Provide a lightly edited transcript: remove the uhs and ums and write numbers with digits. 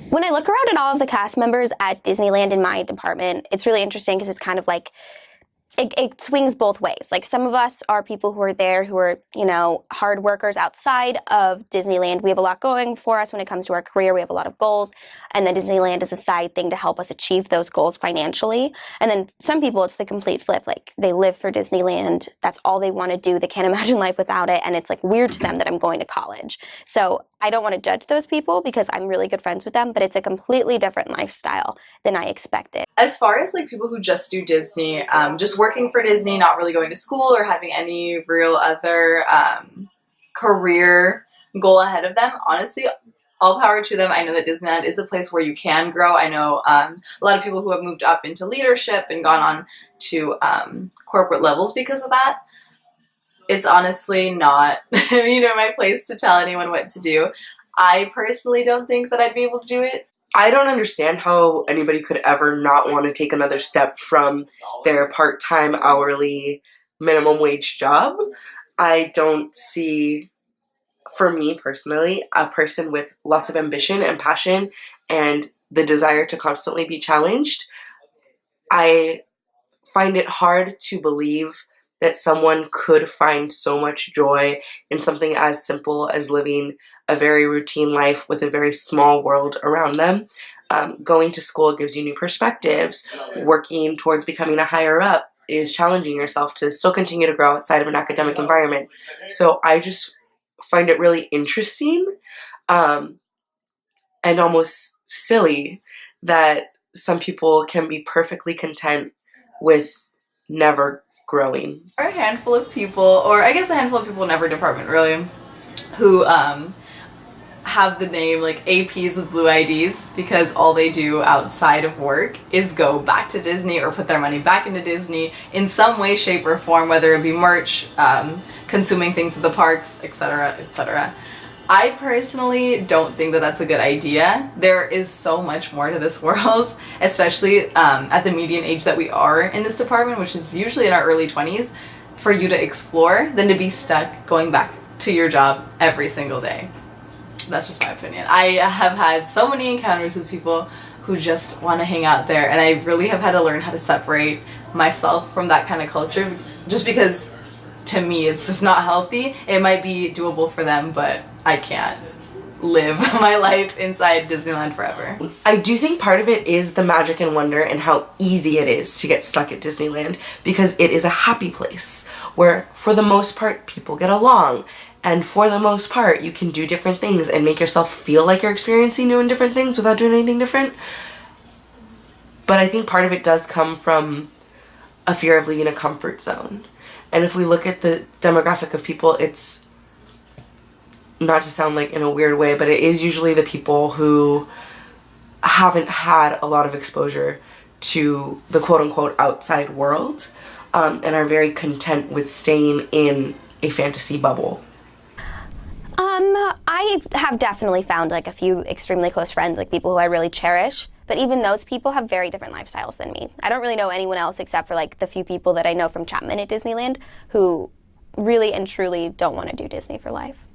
When I look around at all of the cast members at Disneyland in my department, it's really interesting because it's kind of like it swings both ways. Like, some of us are people who are there who are, hard workers outside of Disneyland. We have a lot going for us when it comes to our career. We have a lot of goals. And then Disneyland is a side thing to help us achieve those goals financially. And then some people, it's the complete flip. Like, they live for Disneyland. That's all they want to do. They can't imagine life without it. And it's like weird to them that I'm going to college. So I don't want to judge those people because I'm really good friends with them, but it's a completely different lifestyle than I expected. As far as like people who just do Disney, just working for Disney, not really going to school or having any real other career goal ahead of them, honestly, all power to them. I know that Disneyland is a place where you can grow. I know a lot of people who have moved up into leadership and gone on to corporate levels because of that. It's honestly not, my place to tell anyone what to do. I personally don't think that I'd be able to do it. I don't understand how anybody could ever not want to take another step from their part-time, hourly, minimum wage job. I don't see, for me personally, a person with lots of ambition and passion and the desire to constantly be challenged. I find it hard to believe that someone could find so much joy in something as simple as living a very routine life with a very small world around them. Going to school gives you new perspectives. Working towards becoming a higher up is challenging yourself to still continue to grow outside of an academic environment. So I just find it really interesting and almost silly that some people can be perfectly content with never growing. There are a handful of people, or I guess a handful of people in every department really, who have the name like APs with blue IDs because all they do outside of work is go back to Disney or put their money back into Disney in some way, shape, or form, whether it be merch, consuming things at the parks, etc., etc. I personally don't think that that's a good idea. There is so much more to this world, especially at the median age that we are in this department, which is usually in our early 20s, for you to explore than to be stuck going back to your job every single day. That's just my opinion. I have had so many encounters with people who just want to hang out there, and I really have had to learn how to separate myself from that kind of culture, just because to me it's just not healthy. It might be doable for them, but I can't live my life inside Disneyland forever. I do think part of it is the magic and wonder and how easy it is to get stuck at Disneyland, because it is a happy place where for the most part people get along, and for the most part you can do different things and make yourself feel like you're experiencing new and different things without doing anything different. But I think part of it does come from a fear of leaving a comfort zone. And if we look at the demographic of people, it's not to sound like in a weird way, but it is usually the people who haven't had a lot of exposure to the quote-unquote outside world, and are very content with staying in a fantasy bubble. I have definitely found like a few extremely close friends, like people who I really cherish, but even those people have very different lifestyles than me. I don't really know anyone else except for like the few people that I know from Chapman at Disneyland who really and truly don't want to do Disney for life.